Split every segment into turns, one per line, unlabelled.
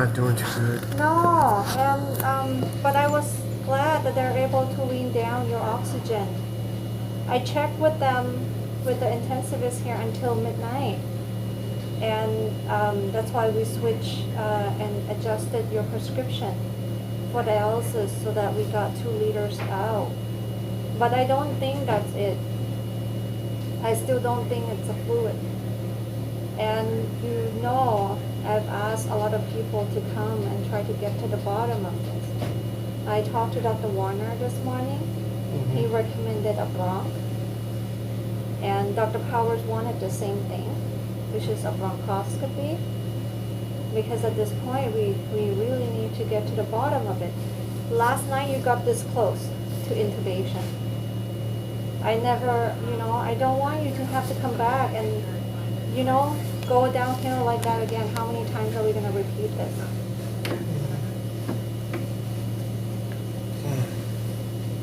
not doing too good.
No, but I was glad that they're able to wean down your oxygen. I checked with them, with the intensivist here until midnight. And that's why we switched and adjusted your prescription for dialysis so that we got 2 liters out. But I don't think that's it. I still don't think it's a fluid. And I've asked a lot of people to come and try to get to the bottom of this. I talked to Dr. Warner this morning.
Mm-hmm.
He recommended a bronch. And Dr. Powers wanted the same thing, which is a bronchoscopy. Because at this point, we really need to get to the bottom of it. Last night, you got this close to intubation. I never, I don't want you to have to come back and, go downhill like that again. How many times are we going to repeat this?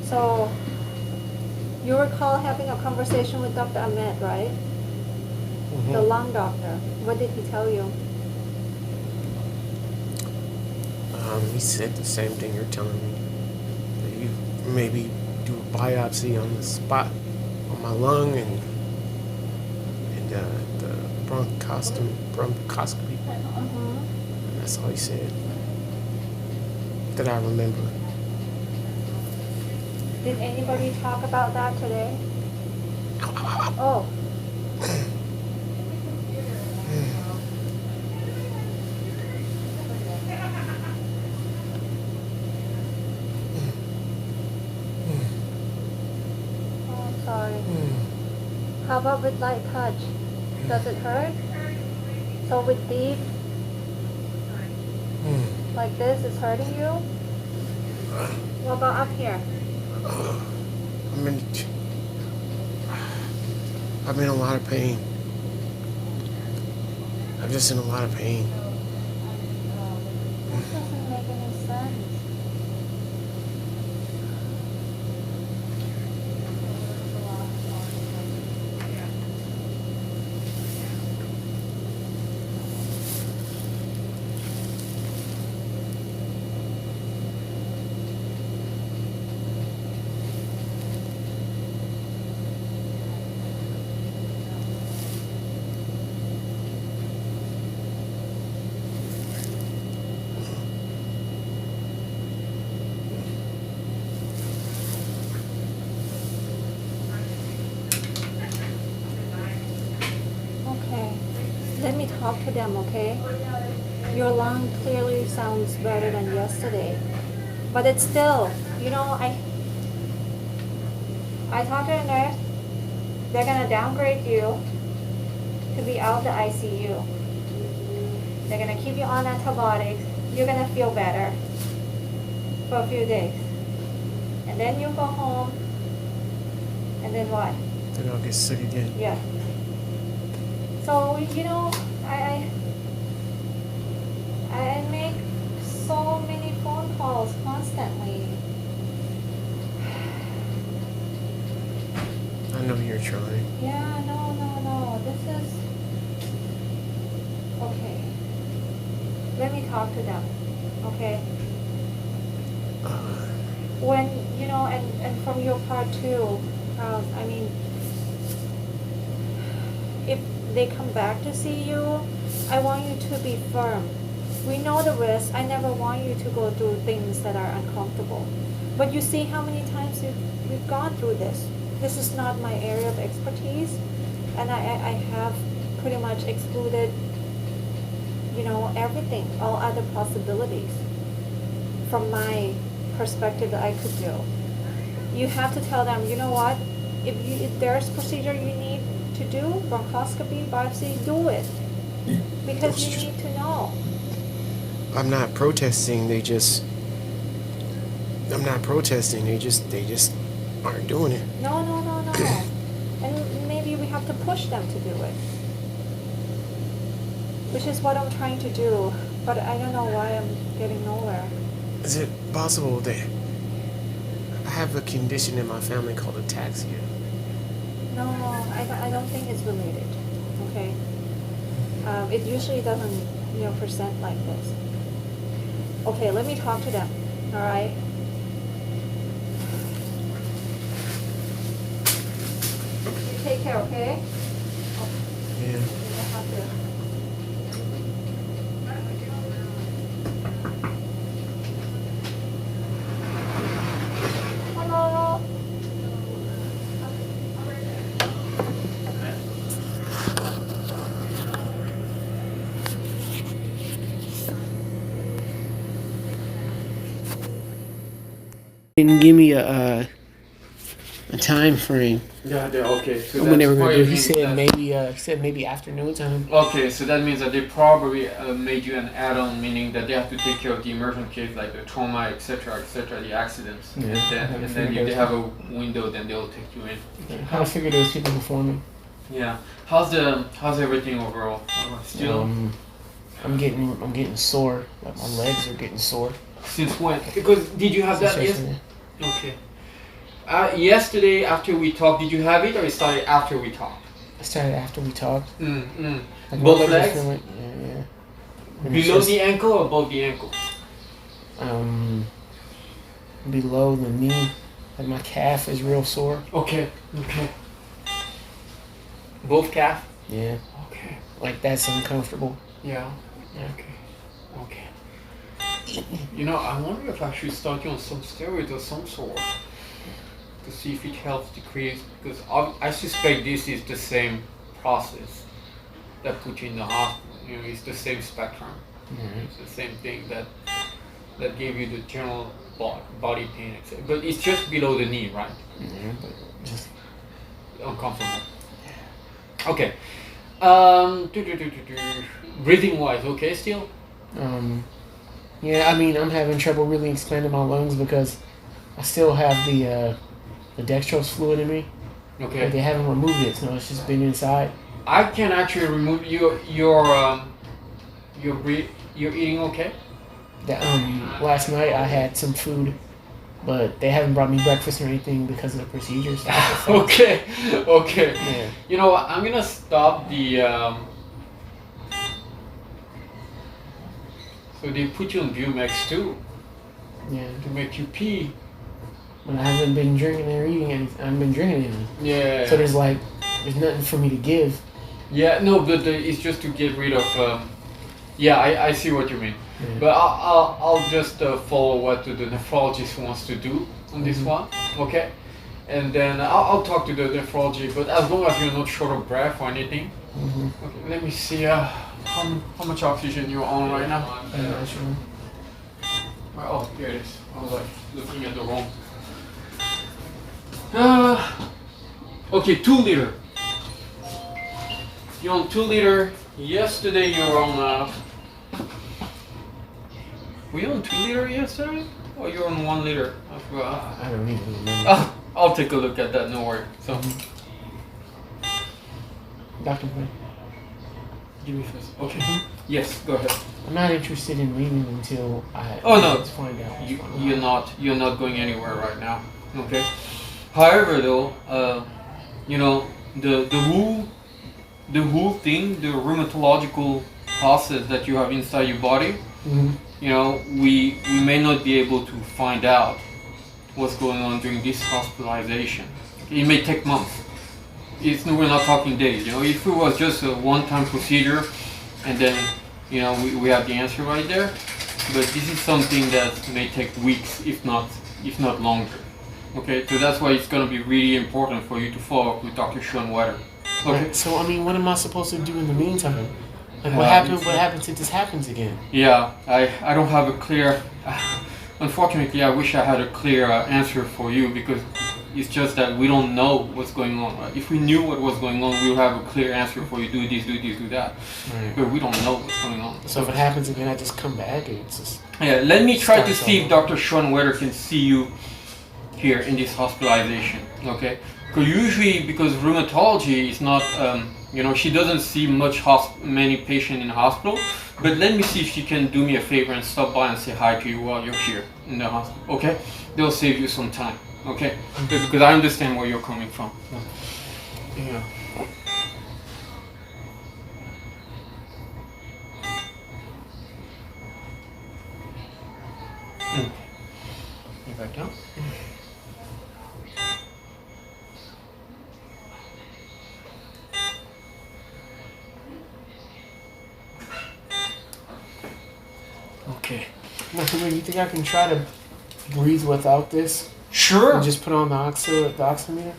So, you recall having a conversation with Dr. Ahmed, right?
Mm-hmm.
The lung doctor. What did he tell you?
He said the same thing you're telling me. That you maybe do a biopsy on the spot on my lung and the bronchoscopy.
Mm-hmm.
And that's all he said. That I remember.
Did anybody talk about that today? Oh. Oh, I'm sorry. How about with light touch? Does it hurt? So with deep, like this, is hurting you? What about up here?
I'm in a lot of pain. I'm just in a lot of pain.
This doesn't make any sense. Okay, let me talk to them, okay? Your lung clearly sounds better than yesterday. But it's still, I talked to the nurse. They're gonna downgrade you to be out the ICU. They're gonna keep you on antibiotics. You're gonna feel better for a few days. And then you go home. And then what?
Then I'll get sick again.
Yeah. So, I make so many phone calls constantly.
I know you're trying.
Yeah, no. This is... Okay. Let me talk to them. Okay? When, and from your part too, if they come back to see you, I want you to be firm. We know the risk. I never want you to go through things that are uncomfortable. But you see how many times we've gone through this. This is not my area of expertise, and I have pretty much excluded, everything, all other possibilities from my perspective that I could do. You have to tell them, you know what, if there's procedure you need to do, bronchoscopy, biopsy, do it. Because you need to know.
I'm not protesting, they just aren't doing it.
No. And maybe we have to push them to do it. Which is what I'm trying to do. But I don't know why I'm getting nowhere.
Is it possible that I have a condition in my family called ataxia?
No, I don't think it's related. Okay? It usually doesn't, present like this. Okay, let me talk to them. All right. You take care, okay?
Yeah.
I have to. Hello.
Didn't give me a time frame
Yeah, okay. So
when they
that's
were gonna
probably
do. He
means
said
that-
maybe afternoon time.
Okay, so that means that they probably made you an add-on, meaning that they have to take care of the emergent case, like the trauma, etc., the accidents,
Yeah,
and then if they have a window, then they'll take you in.
I figured it was people before me.
Yeah. How's everything overall? Still
I'm getting sore. Like my legs are getting sore.
since when? Because did you have that
Since
yesterday?
yesterday.
Okay. Yesterday after we talked, did you have it or it started after we talked?
I started after we talked.
Mm.
Like
Both
my legs
legs?
are feeling- yeah. And it's
Below
just,
the ankle or above the ankle?
below the knee. Like my calf is real sore.
Okay. Both calf?
Yeah.
Okay.
Like that's uncomfortable.
Yeah. Okay. You know, I wonder if I should start you on some steroids of some sort to see if it helps decrease, because I suspect this is the same process that put you in the hospital. You know, it's the same spectrum.
Right.
It's the same thing that gave you the general body pain, etc. But it's just below the knee, right?
Yeah, but just
Uncomfortable. Okay. Breathing wise, okay still?
yeah. I mean, I'm having trouble really expanding my lungs because I still have the dextrose fluid in me.
Okay.
Like they haven't removed it, so it's just been inside.
I can actually remove your you're eating okay?
That last night I had some food, but they haven't brought me breakfast or anything because of the procedures.
Okay.
Yeah.
You know what? I'm gonna stop the. So they put you on Bumex too
Yeah.
to make you pee.
But I haven't been drinking or eating anything. I haven't been drinking anything.
Yeah.
So there's nothing for me to give.
Yeah. No, but it's just to get rid of. Yeah, I see what you mean.
Yeah.
But I'll just follow what the nephrologist wants to do on this one, okay? And then I'll talk to the nephrology, but as long as you're not short of breath or anything.
Mm-hmm.
Okay, let me see how much oxygen you're on right now.
I'm not sure.
Oh, here it is. I was like looking at the wrong. Okay, 2 liter. You're on 2 liter. Yesterday you were on. Were you on 2 liter yesterday? Or you were on 1 liter? I forgot.
I don't even remember.
I'll take a look at that. No worry. So,
Dr. Boy,
give me first. Okay. Yes, go ahead.
I'm not interested in leaving until I
Oh, no.
let's find out. what's going on.
You're not going anywhere right now. Okay. However, though, you know the whole thing, the rheumatological process that you have inside your body.
Mhm.
You know, we may not be able to find out what's going on during this hospitalization. It may take months. We're not talking days. You know, if it was just a one-time procedure, and then you know we have the answer right there. But this is something that may take weeks, if not longer. Okay, so that's why it's going to be really important for you to follow up with Dr. Sean Wetter. Okay.
Right, so I mean, what am I supposed to do in the meantime? Like, what happens if this happens again?
Yeah, I don't have a clear. Unfortunately, I wish I had a clear answer for you because it's just that we don't know what's going on. Right? If we knew what was going on, we would have a clear answer for you. Do this, do this, do that.
Right.
But we don't know what's going on.
So if it happens again, I just come back and it's just
Yeah, let me try to
Start
see if
over.
Dr. Sean Wetter can see you here in this hospitalization. Okay? Because usually, because rheumatology is not, you know, she doesn't see many patients in the hospital. But let me see if she can do me a favor and stop by and say hi to you while you're here in the hospital. Okay? They'll save you some time. Okay? Because I understand where you're coming from. Yeah. You back down. Okay.
You think I can try to breathe without this?
Sure.
And just put on the oximeter?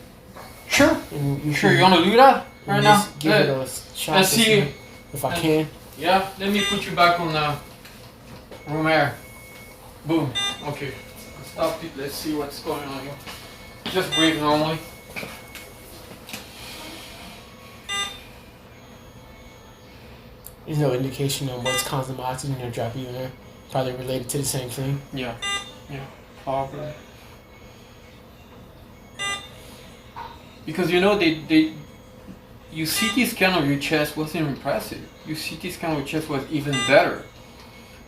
Sure.
And you
Sure.
can-
You wanna do that right
and
now?
just give it a shot
let's
to
see.
if I can.
Yeah. Let me put you back on room air. Boom. Okay. Stop it. Let's see what's going on here. Just breathe normally.
There's no indication on what's causing my oxygen to drop either. Probably related to the same thing.
Yeah. Yeah. Probably. Because you know you CT scan of your chest wasn't impressive. Your CT scan of your chest was even better.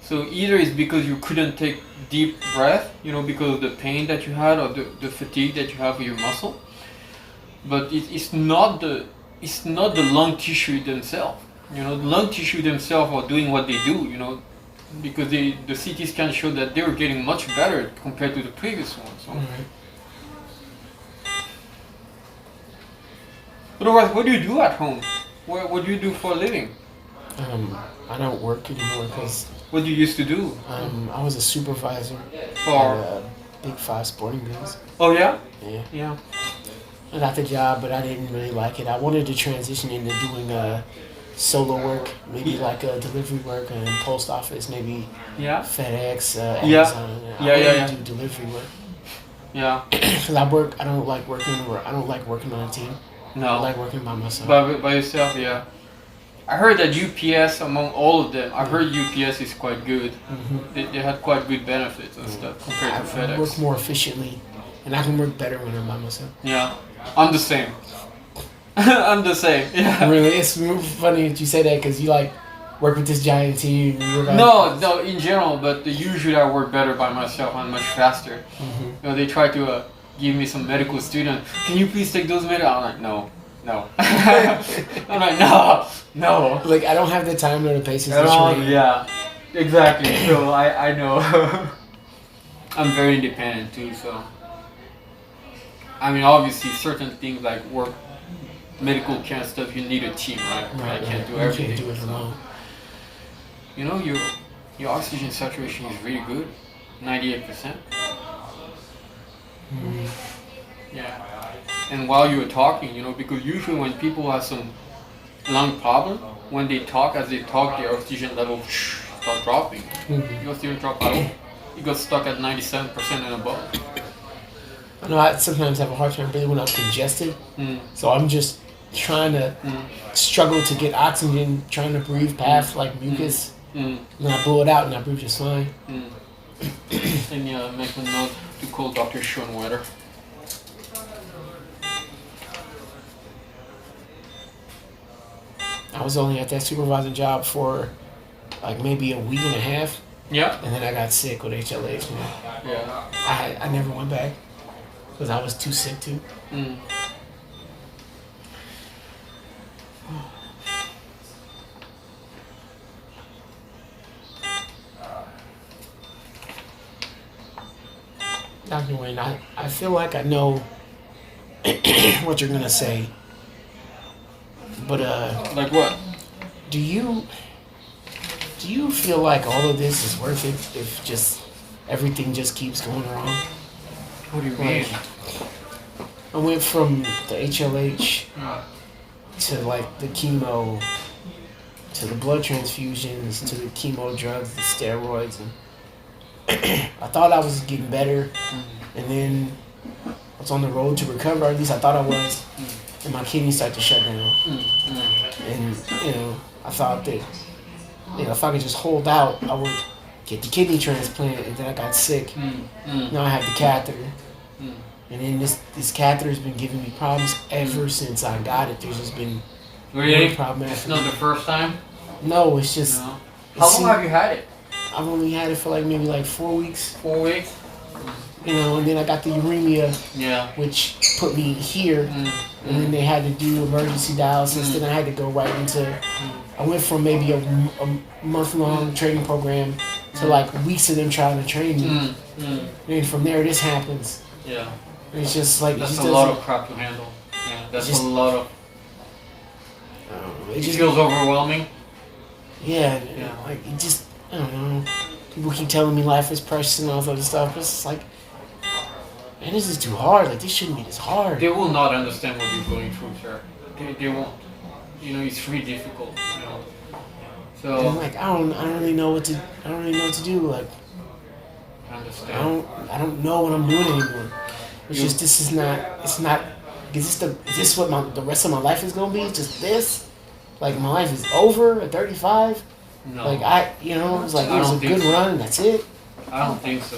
So either it's because you couldn't take deep breath, you know, because of the pain that you had or the fatigue that you have with your muscle. But it's not the lung tissue themselves. You know, the lung tissue themselves are doing what they do, you know, because the CT scan showed that they were getting much better compared to the previous one. So.
Alright.
Otherwise, what do you do at home? What do you do for a living?
I don't work anymore because
What do you used to do?
I was a supervisor
For
at Big Five Sporting Goods.
oh yeah,
Yeah.
yeah,
I got the job, but I didn't really like it. I wanted to transition into doing solo work, maybe like delivery work and post office, maybe
yeah,
FedEx,
Yeah.
Amazon. I
Yeah,
wanted
yeah,
to do delivery work
yeah.
because I don't like working on a team. I
No,
like working by myself.
by yourself, yeah. I heard that UPS, among all of them, I heard UPS is quite good. They had quite good benefits and stuff compared to
I work
FedEx.
more efficiently, and I can work better when I'm by myself.
Yeah, I'm the same. I'm the same. Yeah.
Really, it's funny that you say that because you like work with this giant team. And you're like,
No, in general, but usually I work better by myself and much faster. You know, they try to give me some medical student. Can you please take those medical? I'm like, no. I'm like, no.
Like I don't have the time or the patience to
Oh,
train.
yeah, exactly. So I know. I'm very independent too. So I mean, obviously, certain things like work, medical care and stuff, you need a team, right? I can't do
You
everything.
can't do it alone.
You know, your oxygen saturation is really good, 98%. Yeah. And while you were talking, you know, because usually when people have some lung problem, when they talk, as they talk, their oxygen level start dropping. Yours didn't drop at all. You got stuck at 97% and above.
I know I sometimes have a hard time breathing when I'm congested, so I'm just trying to struggle to get oxygen, trying to breathe past like mucus. And then I blow it out and I breathe just fine.
And yeah, make a note to call Dr. Schoenwetter.
I was only at that supervising job for like maybe a week and a half,
Yeah.
and then I got sick with HLH. Man.
Yeah.
I never went back because I was too sick to. Dr. Wayne, I feel like I know what you're gonna say, but
Like what?
do you feel like all of this is worth it if just everything just keeps going wrong?
What do you mean?
Like, I went from the HLH to like the chemo to the blood transfusions to the chemo drugs, the steroids, and I thought I was getting better, and then I was on the road to recover. Or at least I thought I was, and my kidneys started to shut down. And I thought that if I could just hold out, I would get the kidney transplant. And then I got sick. Now I have the catheter, and then this catheter has been giving me problems ever since I got it. There's just been
Really?
one problem
It's
after.
not the first time?
No, it's just.
No.
it's-
How long have you had it?
I've only had it for like maybe like 4 weeks,
4 weeks?
and then I got the uremia,
Yeah.
which put me here, and then they had to do emergency dialysis. Then I had to go right into. I went from maybe a month-long training program to like weeks of them trying to train me. And from there, this happens.
Yeah.
And it's just like
That's
it
a
just
lot
doesn't-
of crap to handle. Yeah, that's
Just-
a lot of.
I don't know,
It feels overwhelming.
yeah,
Yeah.
like it just I don't know. People keep telling me life is precious and all this other stuff, but it's just like, man, this is too hard. Like this shouldn't be this hard.
They will not understand what you're going through, sir. They won't. You know, it's really difficult. You know.
And
So
like I don't really know what to do. Like
I understand.
I don't know what I'm doing anymore. It's just this is not. It's not. Is this what the rest of my life is gonna be? Just this? Like my life is over at 35?
No,
Like it was like
I
it was a
don't think
good
so.
run and that's it.
I don't think so.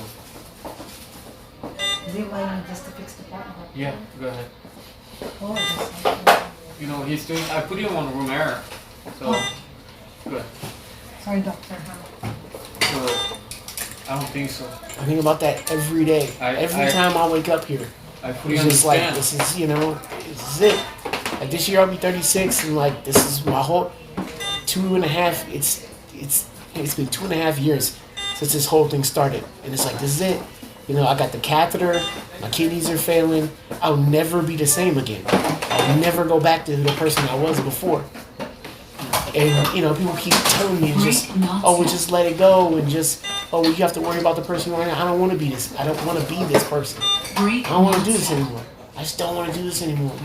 Do you mind me just to fix the part?
Yeah, go ahead.
Oh, just,
You know, he's doing. I put him on room air, so good.
sorry, doctor.
So I don't think so.
I think about that every day. Every
I-
time I wake up here.
I fully
It's just like
understand.
this is it. Like this year I'll be 36 and like this is my whole 2.5 it's been 2.5 years since this whole thing started. And it's like this is it. You know, I got the catheter, my kidneys are failing. I'll never be the same again. I'll never go back to the person I was before. And you know, people keep telling me just well just let it go and just you have to worry about the person right now. I don't want to be this. I don't want to be this person. I don't want to do this anymore. I just don't want to do this anymore.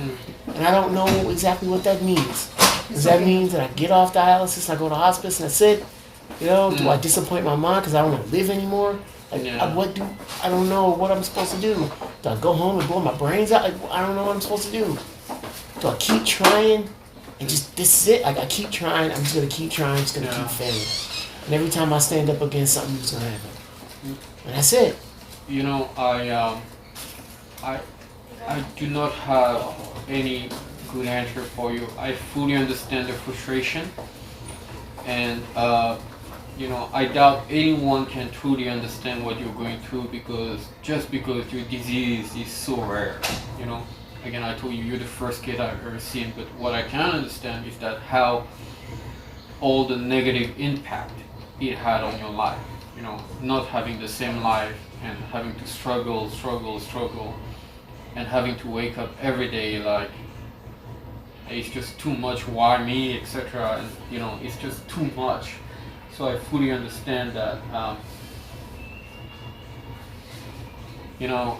And I don't know exactly what that means. Does that mean that I get off dialysis, I go to hospice, and that's it? You know, do I disappoint my mom because I don't want to live anymore? Like,
Yeah.
I don't know what I'm supposed to do. Do I go home and blow my brains out? Like, I don't know what I'm supposed to do. Do I keep trying and just, this is it? Like, I keep trying, I'm just going to keep trying, I'm just going to keep failing. And every time I stand up against something, it's going to happen. And that's it.
You know, I do not have any good answer for you. I fully understand the frustration, and you know, I doubt anyone can truly understand what you're going through because your disease is so rare. You know, again, I told you you're the first kid I've ever seen, but what I can understand is that how all the negative impact it had on your life. You know, not having the same life and having to struggle, and having to wake up every day like it's just too much. Why me, etc. And you know, it's just too much. So I fully understand that. You know,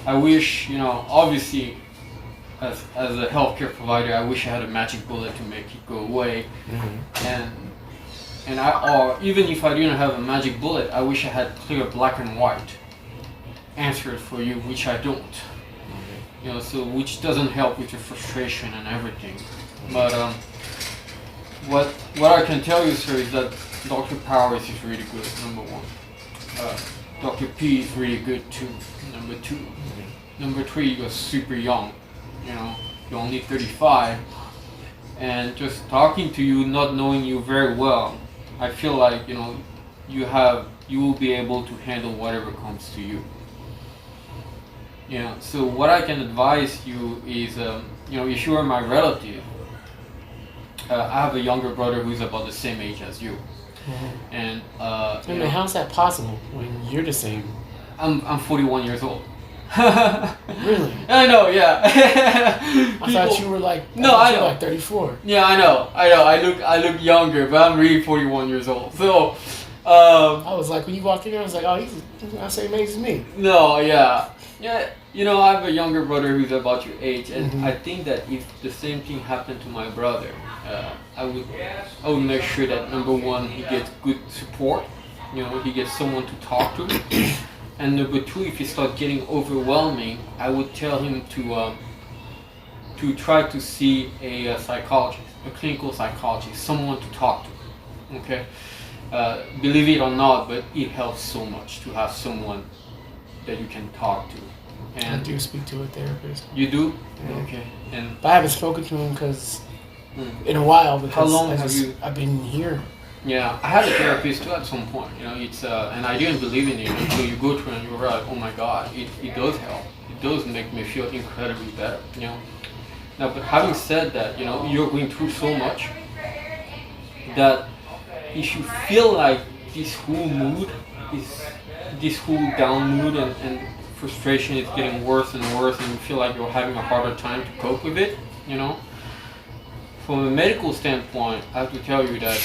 I wish, you know, obviously, as a healthcare provider, I wish I had a magic bullet to make it go away. And or even if I didn't have a magic bullet, I wish I had clear black and white answers for you, which I don't. You know, so which doesn't help with your frustration and everything. But what I can tell you, sir, is that Dr. Powers is really good. Number one. Dr. P is really good too. Number two. Number three, you're super young. You know, you're only 35, and just talking to you, not knowing you very well, I feel like, you know, you will be able to handle whatever comes to you. Yeah. So what I can advise you is, you know, if you are my relative, I have a younger brother who's about the same age as you, and
I
you
mean,
know,
how's that possible when you're the same?
I'm 41 years old.
Really?
I know, yeah.
I thought you were like
I know.
like 34.
Yeah, I know. I look younger, but I'm really 41 years old. So,
I was like, when you walked in, I was like, oh, he's the same age as me.
no, yeah. You know, I have a younger brother who's about your age, and
Mhm.
I think that if the same thing happened to my brother, I would make sure that number one, he gets good support. You know, he gets someone to talk to. And number two, if it starts getting overwhelming, I would tell him to try to see a psychologist, a clinical psychologist, someone to talk to. Okay, believe it or not, but it helps so much to have someone that you can talk to.
I
And
do speak to a therapist.
you do?
Yeah.
Okay. And
But I haven't spoken to him in a while because
long have you-
I've been here.
yeah, I had a therapist too at some point. You know, it's and I didn't believe in it until you go through and you're like, oh my God, it does help. It does make me feel incredibly better. You know, Now, but having said that, you know, you're going through so much that if you feel like this whole mood is, this whole down mood and frustration is getting worse and worse, and you feel like you're having a harder time to cope with it, you know, from a medical standpoint, I have to tell you that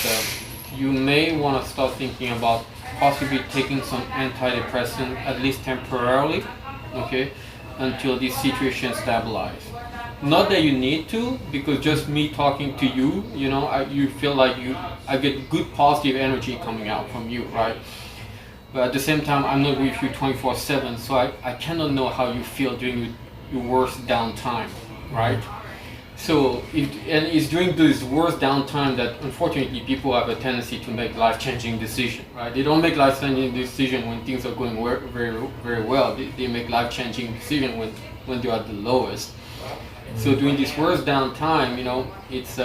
you may want to start thinking about possibly taking some antidepressant, at least temporarily, okay, until this situation stabilizes. Not that you need to, because just me talking to you, you know, you feel like I get good positive energy coming out from you, right? But at the same time, I'm not with you 24/7, so I cannot know how you feel during your worst downtime, right? So, it's during this worst downtime that unfortunately people have a tendency to make life-changing decisions, right? They don't make life-changing decisions when things are going very, very well. They make life-changing decisions when they're at the lowest. So during this worst downtime, you know, it's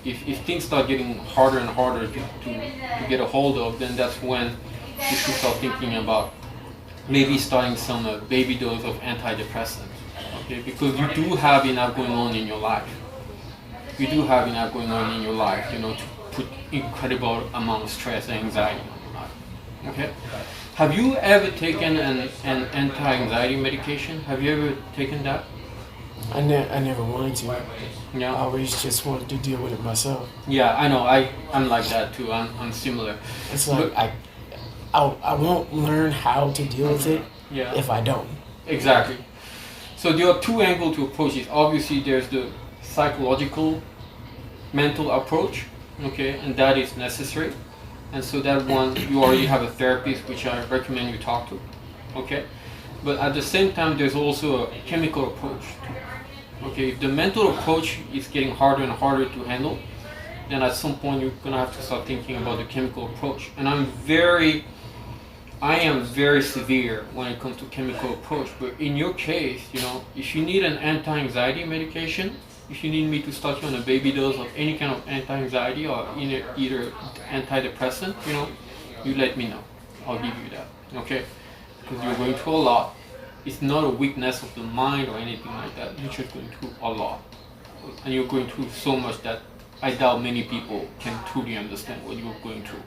if things start getting harder and harder to get a hold of, then that's when you should start thinking about maybe starting some baby dose of antidepressants. Okay, because you do have enough going on in your life. You do have enough going on in your life, you know, to put incredible amount of stress and anxiety on your life. Okay? Have you ever taken an anti-anxiety medication? Have you ever taken that?
I never wanted to. I
Yeah.
always just wanted to deal with it myself.
Yeah, I know. I'm like that too. I'm similar.
It's like I won't learn how to deal with it
Yeah.
if I don't.
Exactly. So there are two angles to approach it. Obviously, there's the psychological, mental approach, okay, and that is necessary. And so that one, you already have a therapist, which I recommend you talk to, okay. But at the same time, there's also a chemical approach. Okay, if the mental approach is getting harder and harder to handle, then at some point you're gonna have to start thinking about the chemical approach. And I am very severe when it comes to chemical approach, but in your case, you know, if you need an anti-anxiety medication, if you need me to start you on a baby dose of any kind of anti-anxiety or either antidepressant, you know, you let me know. I'll give you that, okay? Because you're going through a lot. It's not a weakness of the mind or anything like that. You're just going through a lot. And you're going through so much that I doubt many people can truly understand what you're going through,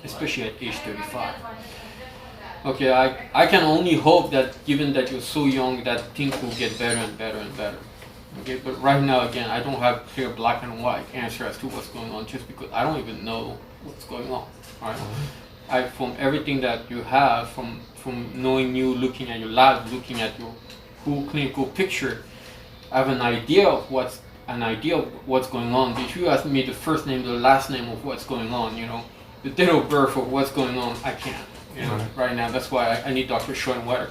especially at age 35. Okay, I can only hope that given that you're so young that things will get better and better and better. Okay, but right now again, I don't have clear black and white answer as to what's going on just because I don't even know what's going on. Right? From everything that you have, from knowing you, looking at your lab, looking at your whole clinical picture, I have an idea of what's going on. If you ask me the first name, the last name of what's going on, you know, the date of birth of what's going on, I can't. You know, right now. That's why I need Dr. Schoenwetter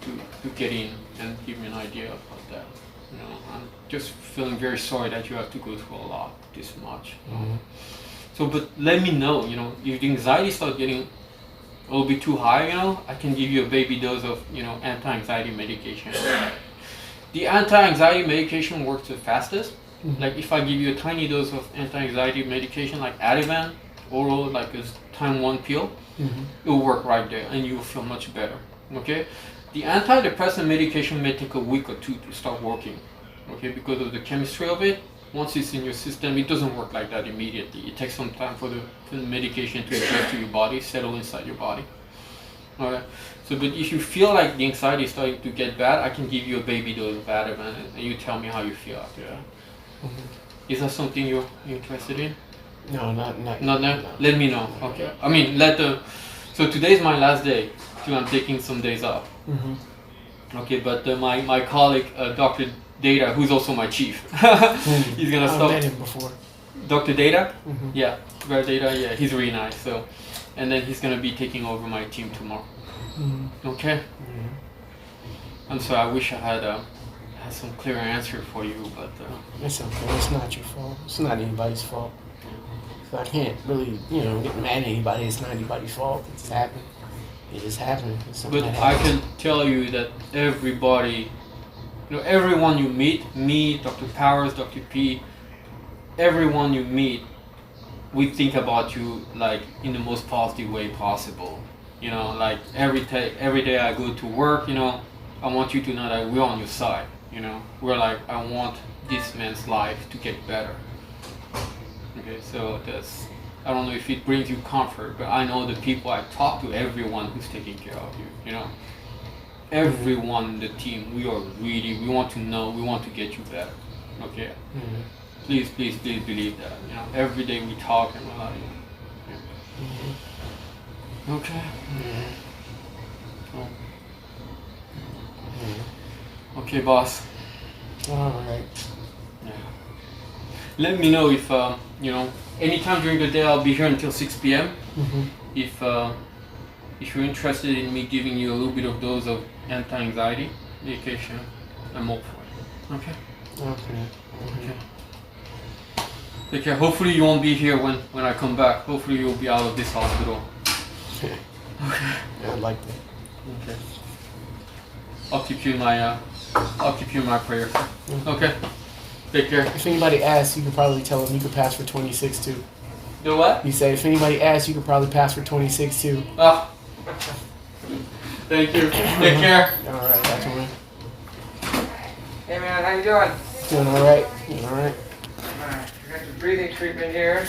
to get in and give me an idea about that. You know, I'm just feeling very sorry that you have to go through a lot this much. So, but let me know. You know, if the anxiety starts getting a little bit too high, you know, I can give you a baby dose of, you know, anti-anxiety medication. The anti-anxiety medication works the fastest. Like if I give you a tiny dose of anti-anxiety medication like Ativan, oral, like a time 1 pill, it will work right there and you will feel much better. Okay? The antidepressant medication may take a week or two to start working. Okay, because of the chemistry of it. Once it's in your system, it doesn't work like that immediately. It takes some time for the medication to adjust to your body, settle inside your body. Alright. So, but if you feel like the anxiety is starting to get bad, I can give you a baby dose of Ativan and you tell me how you feel after that. Is that something you're interested in?
No, not
Not now?
no.
Let me know. Okay. I mean, so today's my last day. So I'm taking some days off. Okay, but my colleague, Dr. Data, who's also my chief, he's gonna
I've
stop.
met him before.
Dr. Data? Yeah, Brad Data, yeah, he's really nice. So, and then he's gonna be taking over my team tomorrow. Okay? And so I wish I had some clear answer for you, but
It's okay. It's not your fault. It's not anybody's fault. So I can't really, you know, get mad at anybody. It's not anybody's fault. It's happened. It just happened. It's something
but
that
I
happens.
can tell you that everybody, you know, everyone you meet, me, Dr. Powers, Dr. P, everyone you meet, we think about you like in the most positive way possible. You know, like every day I go to work, you know, I want you to know that we're on your side. You know, we're like, I want this man's life to get better. Okay, so that's, I don't know if it brings you comfort, but I know the people I talk to, everyone who's taking care of you, you know. Everyone in the team, we want to know, we want to get you better. Okay?
Mhm.
Please believe that. You know, every day we talk and we're like, okay. Cool. Okay, boss.
All right.
Yeah. Let me know if you know, anytime during the day. I'll be here until 6 p.m.
Mhm.
If you're interested in me giving you a little bit of dose of anti-anxiety medication, I'm up for it. Okay.
Okay.
Okay. Take care. Hopefully you won't be here when I come back. Hopefully you'll be out of this hospital.
Okay.
Okay.
Yeah, I like that.
Okay. I'll keep you in my prayers. Okay. Take care.
If anybody asks, you could probably tell them you could pass for 26 too.
Do what?
He said if anybody asks, you could probably pass for 26 too.
Ah. Thank you. Take care.
All right, that's all right.
Hey man, how you doing?
Doing all right. Doing all right.
I got your breathing treatment here.